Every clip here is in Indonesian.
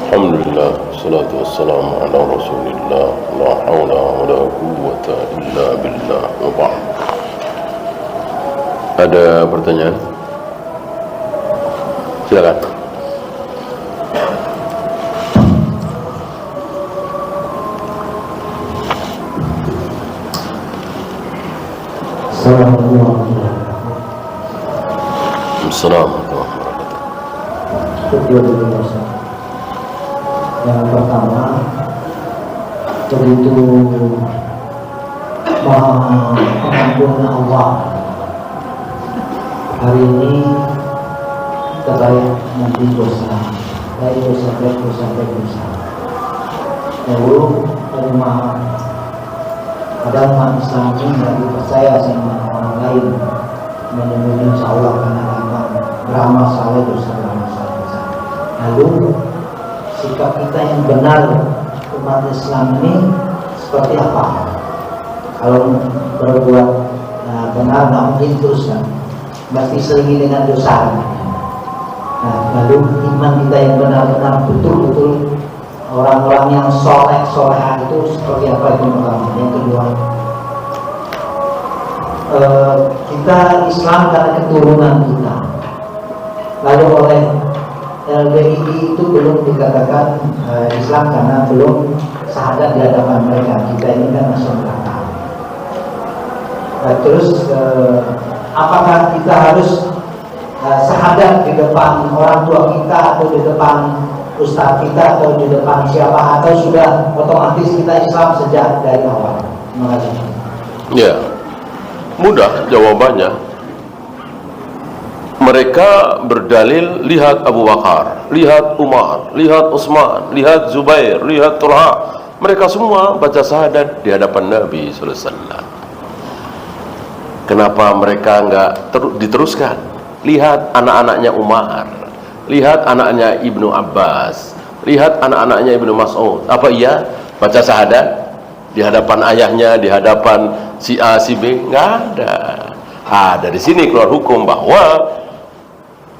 Alhamdulillah, salatu wassalamu ala rasulillah, la hawla wa la quwwata illa billah, wa ba'd. Ada pertanyaan? Silakan. Assalamualaikum warahmatullahi Assalamualaikum. wabarakatuh. Yang pertama, begitu mengampuni Allah. Hari ini kita baik nanti dosa, baik dosa. Lalu umat ada umat Islam ini lagi percaya sama orang lain, menyembunyi insya Allah karena beramal saleh dosa. Lalu sikap kita yang benar umat Islam ini seperti apa? Kalau berbuat benar nggak mungkin terus kan, pasti selingi dengan dosa. Nah, lalu iman kita yang benar-benar betul-betul orang-orang yang soleh itu seperti apa itu pertama. Yang kedua, kita Islam karena keturunan kita. Lalu oleh LDII itu belum dikatakan Islam karena belum syahadat di hadapan mereka. Kita ini kan masyarakat. Terus apakah kita harus syahadat di depan orang tua kita atau di depan ustaz kita atau di depan siapa, atau sudah otomatis kita Islam sejak dari awal? Terima kasih. Ya, mudah jawabannya. Mereka berdalil, lihat Abu Bakar, lihat Umar, lihat Utsman, lihat Zubair, lihat Talha. Mereka semua baca syahadat di hadapan Nabi sallallahu alaihi wasallam. Kenapa mereka enggak diteruskan? Lihat anak-anaknya Umar, lihat anaknya Ibnu Abbas, lihat anak-anaknya Ibnu Mas'ud. Apa iya baca syahadat di hadapan ayahnya, di hadapan si A, si B? Enggak ada. Dari sini keluar hukum bahwa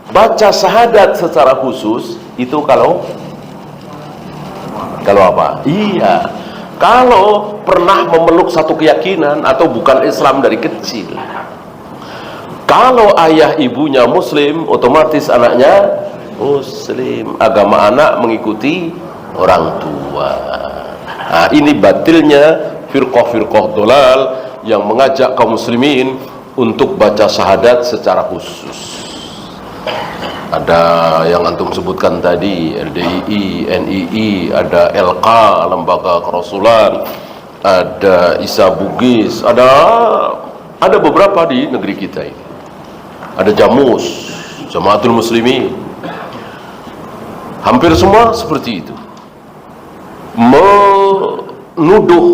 baca syahadat secara khusus itu kalau apa? Iya, kalau pernah memeluk satu keyakinan atau bukan Islam dari kecil. Kalau ayah ibunya Muslim, otomatis anaknya Muslim. Agama anak mengikuti orang tua. Nah, ini batilnya firqah dolal yang mengajak kaum muslimin untuk baca syahadat secara khusus. Ada yang antum sebutkan tadi, LDII, NII, ada LK, Lembaga Kerasulan, ada Isa Bugis, ada beberapa di negeri kita ini. Ada Jamus, Jamaatul Muslimin. Hampir semua seperti itu. Menuduh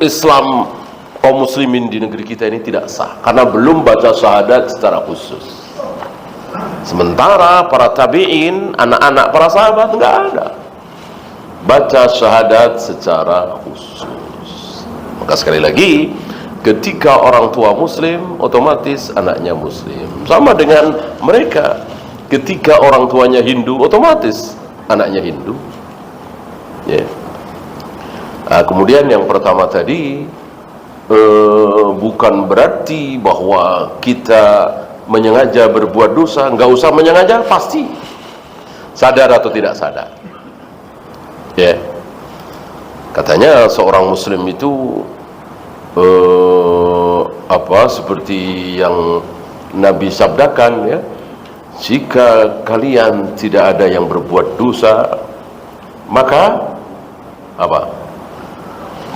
Islam kaum muslimin di negeri kita ini tidak sah karena belum baca syahadat secara khusus. Sementara para tabi'in, anak-anak para sahabat enggak ada baca syahadat secara khusus. Maka sekali lagi, ketika orang tua muslim, otomatis anaknya muslim. Sama dengan mereka, ketika orang tuanya Hindu, otomatis anaknya Hindu. Ya. Kemudian yang pertama tadi, bukan berarti bahwa kita menyengaja berbuat dosa. Nggak usah menyengaja, pasti sadar atau tidak sadar. Ya, katanya seorang muslim itu seperti yang Nabi sabdakan, ya, jika kalian tidak ada yang berbuat dosa, maka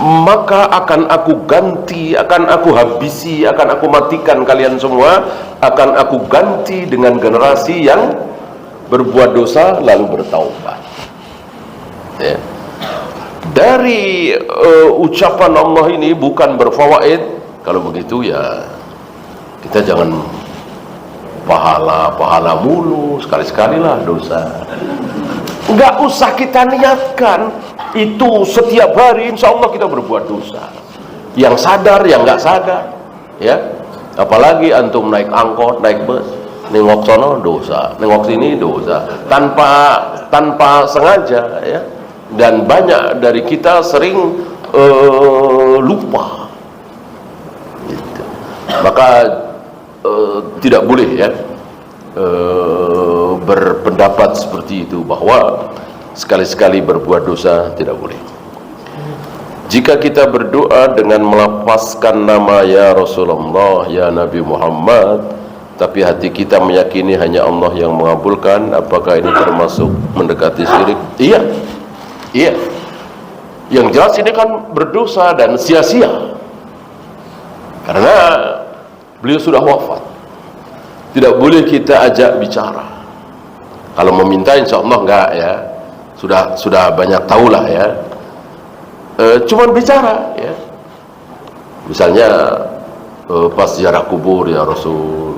maka akan aku ganti, akan aku habisi, akan aku matikan kalian semua, akan aku ganti dengan generasi yang berbuat dosa lalu bertaubat. Ya. Dari ucapan Allah ini bukan berfawaid. Kalau begitu ya kita jangan pahala mulu, sekali-sekalilah dosa. Enggak usah kita niatkan itu setiap hari, insya Allah kita berbuat dosa. Yang sadar, yang nggak sadar, ya. Apalagi antum naik angkot, naik bus, nengok sono dosa, nengok sini dosa, tanpa sengaja, ya. Dan banyak dari kita sering lupa, gitu. Maka tidak boleh, ya, berpendapat seperti itu, bahwa sekali-sekali berbuat dosa tidak boleh. Jika kita berdoa dengan melafazkan nama ya Rasulullah, ya Nabi Muhammad, tapi hati kita meyakini hanya Allah yang mengabulkan, apakah ini termasuk mendekati syirik? Iya. Iya. Yang jelas ini kan berdosa dan sia-sia, karena beliau sudah wafat. Tidak boleh kita ajak bicara. Kalau meminta insya Allah enggak, ya. Sudah banyak tahulah, ya. Cuman bicara, ya. Misalnya pas ziarah kubur, ya Rasul,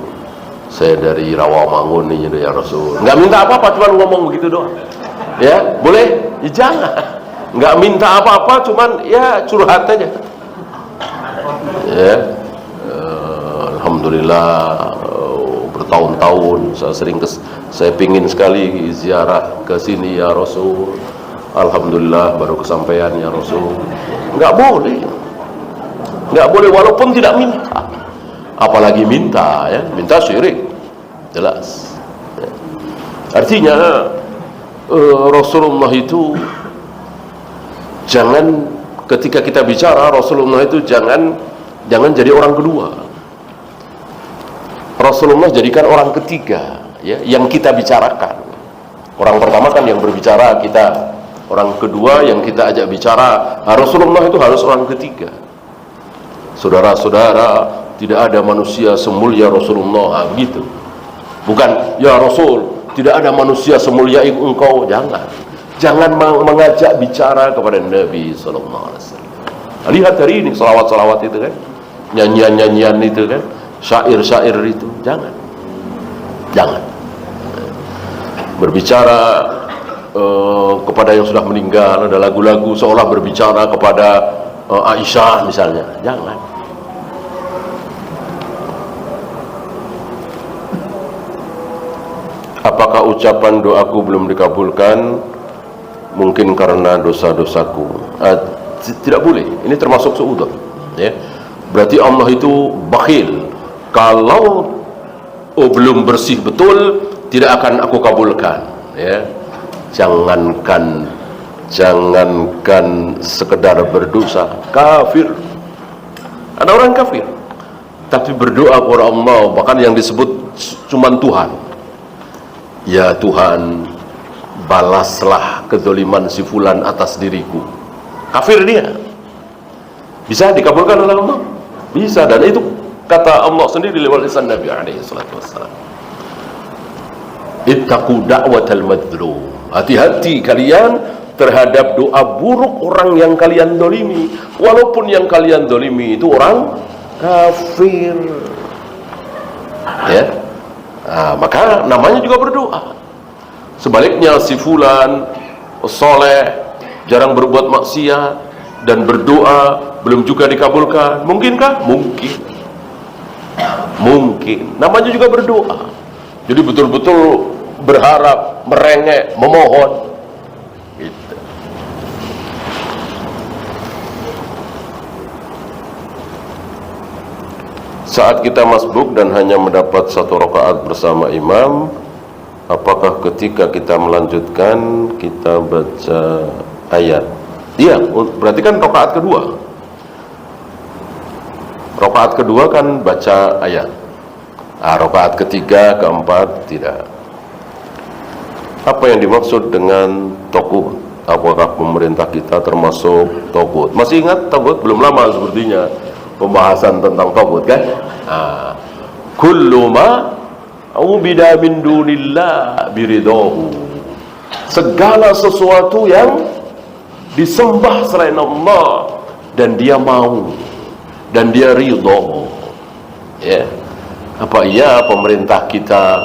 saya dari Rawamangun nih, ya Rasul. Nggak minta apa-apa, cuman ngomong begitu doang. Ya, boleh? Ya jangan. Nggak minta apa-apa, cuman ya curhat aja. Ya, alhamdulillah, bertahun-tahun saya pingin sekali ziarah ke sini ya Rasul. Alhamdulillah baru kesampaian ya Rasul. Nggak boleh. Nggak boleh walaupun tidak minta. Apalagi minta, ya, minta syirik. Jelas. Ya. Artinya Rasulullah itu jangan, ketika kita bicara Rasulullah itu jangan jadi orang kedua. Rasulullah jadikan orang ketiga, ya, yang kita bicarakan. Orang pertama kan yang berbicara kita, orang kedua yang kita ajak bicara. Rasulullah itu harus orang ketiga. Saudara-saudara, tidak ada manusia semulia Rasulullah, begitu. Bukan ya Rasul, tidak ada manusia semulia engkau. Jangan mengajak bicara kepada Nabi sallallahu alaihi wasallam. Lihat hari ini selawat-selawat itu kan, nyanyian-nyanyian itu kan, syair-syair itu, jangan berbicara kepada yang sudah meninggal. Ada lagu-lagu seolah berbicara kepada Aisyah misalnya, jangan. Apakah ucapan doaku belum dikabulkan mungkin karena dosa-dosaku? Tidak boleh, ini termasuk suudzon, ya. Berarti Allah itu bakhil. Kalau belum bersih betul, tidak akan aku kabulkan, ya. Jangankan sekedar berdosa, kafir. Ada orang kafir tapi berdoa kepada Allah, bahkan yang disebut cuman Tuhan. Ya Tuhan, balaslah kezaliman si fulan atas diriku. Kafir dia. Bisa dikabulkan oleh Allah? Bisa, dan itu kata Allah sendiri lewat lisan Nabi alaihi salatu wassalam. Ittaqu da'watal madlum. Hati-hati kalian terhadap doa buruk orang yang kalian dolimi, walaupun yang kalian dolimi itu orang kafir, ya. Maka namanya juga berdoa. Sebaliknya si fulan soleh, jarang berbuat maksiat dan berdoa belum juga dikabulkan, mungkinkah? Mungkin. Namanya juga berdoa. Jadi betul-betul berharap, merengek, memohon, gitu. Saat kita masbuk dan hanya mendapat 1 rakaat bersama imam, apakah ketika kita melanjutkan kita baca ayat? Iya, berarti kan rakaat kedua. Rakaat kedua kan baca ayat. Rakaat ketiga, keempat tidak. Apa yang dimaksud dengan taghut? Apakah pemerintah kita termasuk taghut? Masih ingat taghut? Belum lama sepertinya pembahasan tentang taghut kan? Kullu ma ubida min dunillah biridahu. Segala sesuatu yang disembah selain Allah dan dia mau dan dia ridho, ya. Apa iya pemerintah kita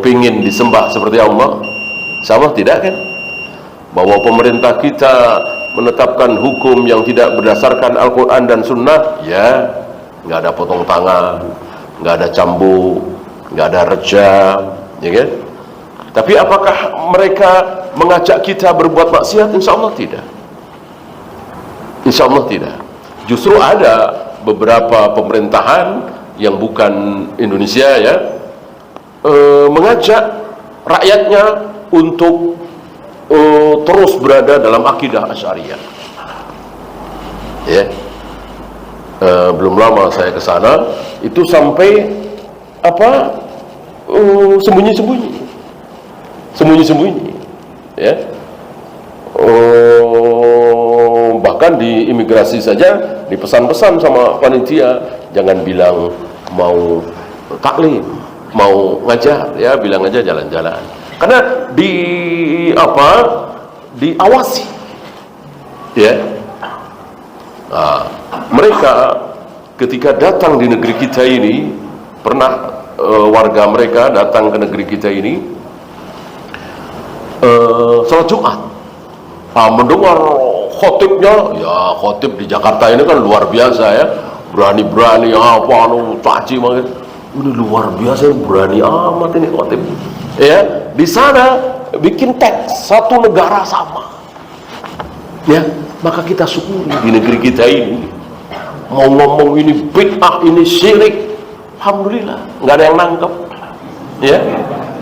pingin disembah seperti Allah? Sama tidak kan? Bahwa pemerintah kita menetapkan hukum yang tidak berdasarkan Al-Quran dan Sunnah, ya, nggak ada potong tangan, nggak ada cambuk, nggak ada rejam, ya kan? Tapi apakah mereka mengajak kita berbuat maksiat? Insya Allah tidak. Insya Allah tidak. Justru ada beberapa pemerintahan yang bukan Indonesia ya, mengajak rakyatnya untuk terus berada dalam akidah Asy'ariyah. Ya, belum lama saya ke sana, itu sampai sembunyi-sembunyi, ya. Bahkan di imigrasi saja dipesan-pesan sama panitia, jangan bilang mau taklim, mau ngajar, ya bilang aja jalan-jalan. Karena diawasi, ya. Nah, mereka ketika datang di negeri kita ini, pernah warga mereka datang ke negeri kita ini salat Jumat, mendengar khotibnya, ya khotib di Jakarta ini kan luar biasa ya, berani-berani caci banget. Ini luar biasa, berani amat ini khotib. Ya, di sana bikin teks satu negara sama. Ya, maka kita syukuri di negeri kita ini. Mau ngomong ini bid'ah, ini syirik, alhamdulillah nggak ada yang nangkep. Ya,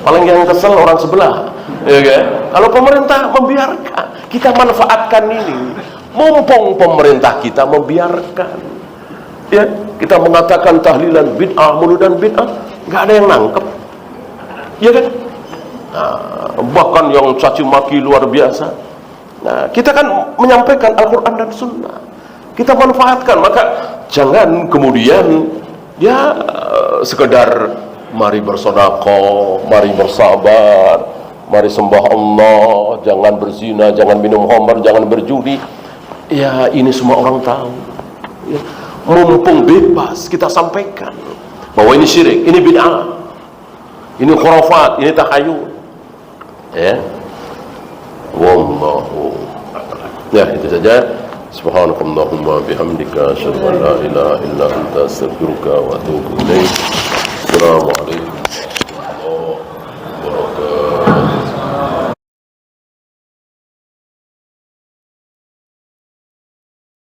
paling yang kesel orang sebelah. Ya kan? Kalau pemerintah membiarkan, kita manfaatkan ini. Mumpung pemerintah kita membiarkan, ya, kita mengatakan tahlilan bid'ah, muludan bid'ah, nggak ada yang nangkep, ya kan? Nah, bahkan yang caci maki luar biasa. Nah, kita kan menyampaikan Al-Quran dan Sunnah, kita manfaatkan. Maka jangan kemudian ya sekedar mari bersedekah, mari bersabar, mari sembah Allah, jangan berzina, jangan minum khamr, jangan berjudi. Ya, ini semua orang tahu, ya. Mumpung bebas kita sampaikan bahwa ini syirik, ini bid'ah, ini khurafat, ini takhayul, ya. Wallahu, ya itu saja. Subhanakallahumma bihamdika asyhadu an la ilaha illa anta astaghfiruka wa atubu ilaik. Assalamualaikum.